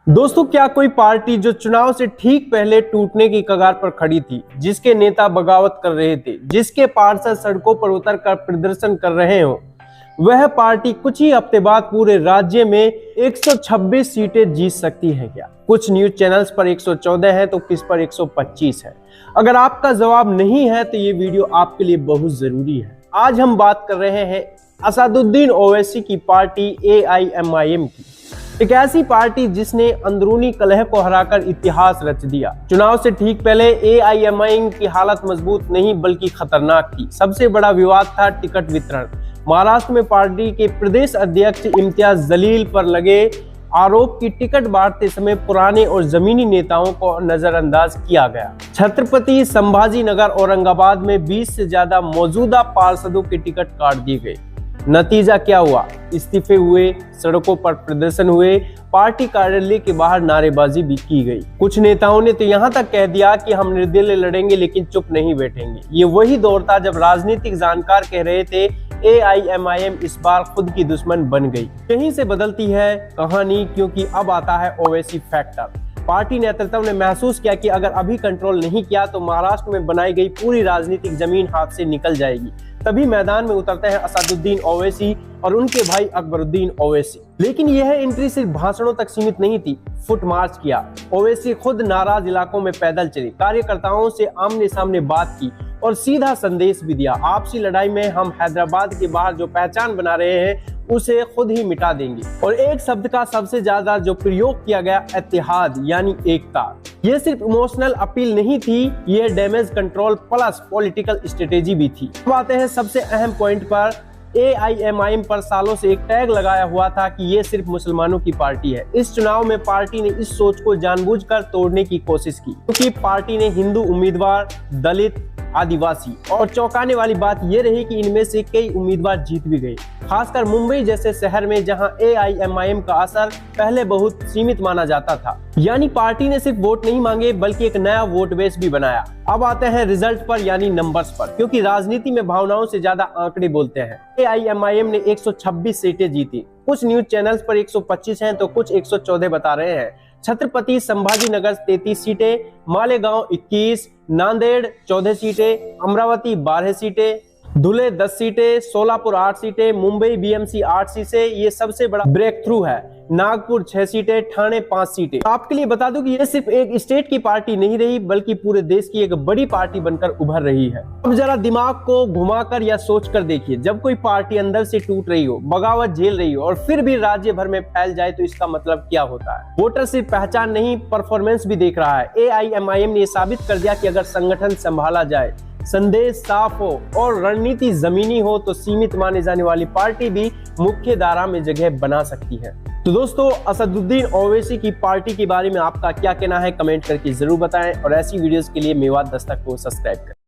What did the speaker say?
दोस्तों, क्या कोई पार्टी जो चुनाव से ठीक पहले टूटने की कगार पर खड़ी थी, जिसके नेता बगावत कर रहे थे, जिसके पार्षद सड़कों पर उतरकर प्रदर्शन कर रहे हो, वह पार्टी कुछ ही हफ्ते बाद पूरे राज्य में 126 सीटें जीत सकती है क्या? कुछ न्यूज चैनल्स पर 114 है तो किस पर 125 है। अगर आपका जवाब नहीं है तो ये वीडियो आपके लिए बहुत जरूरी है। आज हम बात कर रहे हैं असदुद्दीन ओवैसी की पार्टी AIMIM की, एक ऐसी पार्टी जिसने अंदरूनी कलह को हराकर इतिहास रच दिया। चुनाव से ठीक पहले AIMIM की हालत मजबूत नहीं बल्कि खतरनाक थी। सबसे बड़ा विवाद था टिकट वितरण। महाराष्ट्र में पार्टी के प्रदेश अध्यक्ष इम्तियाज जलील पर लगे आरोप की टिकट बांटते समय पुराने और जमीनी नेताओं को नजरअंदाज किया गया। छत्रपति संभाजी नगर औरंगाबाद में 20 से ज्यादा मौजूदा पार्षदों के टिकट काट दिए गए। नतीजा क्या हुआ? इस्तीफे हुए, सड़कों पर प्रदर्शन हुए, पार्टी कार्यालय के बाहर नारेबाजी भी की गई। कुछ नेताओं ने तो यहां तक कह दिया कि हम निर्दलीय लड़ेंगे लेकिन चुप नहीं बैठेंगे। ये वही दौर था जब राजनीतिक जानकार कह रहे थे AIMIM इस बार खुद की दुश्मन बन गई। यहीं से बदलती है कहानी, क्योंकि अब आता है ओवैसी फैक्टर। पार्टी नेतृत्व ने महसूस किया कि अगर अभी कंट्रोल नहीं किया तो महाराष्ट्र में बनाई गई पूरी राजनीतिक जमीन हाथ से निकल जाएगी। तभी मैदान में उतरते हैं असदुद्दीन ओवैसी और उनके भाई अकबरुद्दीन ओवैसी। लेकिन यह एंट्री सिर्फ भाषणों तक सीमित नहीं थी। फुट मार्च किया। ओवैसी खुद नाराज इलाकों में पैदल चले, कार्यकर्ताओं से आमने सामने बात की और सीधा संदेश भी दिया। आपसी लड़ाई में हम हैदराबाद के बाहर जो पहचान बना रहे हैं उसे खुद ही मिटा देंगे। और एक शब्द का सबसे ज्यादा जो प्रयोग किया गया, इत्तेहाद यानी एकता। यह सिर्फ इमोशनल अपील नहीं थी, यह damage control plus political strategy भी थी। अब आते हैं सबसे अहम पॉइंट पर। AIMIM पर सालों से एक टैग लगाया हुआ था कि यह सिर्फ मुसलमानों की पार्टी है। इस चुनाव में पार्टी ने इस सोच को जानबूझकर तोड़ने की कोशिश की, क्योंकि पार्टी ने हिंदू उम्मीदवार, दलित, आदिवासी, और चौंकाने वाली बात यह रही कि इनमें से कई उम्मीदवार जीत भी गए, खासकर मुंबई जैसे शहर में जहां AIMIM का असर पहले बहुत सीमित माना जाता था। यानी पार्टी ने सिर्फ वोट नहीं मांगे बल्कि एक नया वोट बेस भी बनाया। अब आते हैं रिजल्ट पर यानी नंबर्स पर, क्योंकि राजनीति में भावनाओं से ज्यादा आंकड़े बोलते हैं। AIMIM ने 126 सीटें जीती। कुछ न्यूज चैनल्स पर 125 हैं तो कुछ 114 बता रहे हैं। छत्रपति संभाजी नगर 33 सीटें, मालेगांव 21, नांदेड़ 14 सीटें, अमरावती 12 सीटें, धुले 10 सीटें, सोलापुर 8 सीटें, मुंबई BMC 8 सीटें। ये सबसे बड़ा ब्रेक थ्रू है। नागपुर 6 सीटें, ठाणे 5 सीटें। आपके लिए बता दूं कि ये सिर्फ एक स्टेट की पार्टी नहीं रही बल्कि पूरे देश की एक बड़ी पार्टी बनकर उभर रही है। अब जरा दिमाग को घुमाकर या सोचकर देखिए, जब कोई पार्टी अंदर से टूट रही हो, बगावत झेल रही हो और फिर भी राज्य भर में फैल जाए तो इसका मतलब क्या होता है? वोटर सिर्फ पहचान नहीं, परफॉर्मेंस भी देख रहा है। AIMIM ने साबित कर दिया कि अगर संगठन संभाला जाए, संदेश साफ हो और रणनीति जमीनी हो तो सीमित माने जाने वाली पार्टी भी मुख्य धारा में जगह बना सकती है। तो दोस्तों, असदुद्दीन ओवैसी की पार्टी के बारे में आपका क्या कहना है? कमेंट करके जरूर बताएं और ऐसी वीडियोस के लिए मेवात दस्तक को सब्सक्राइब करें।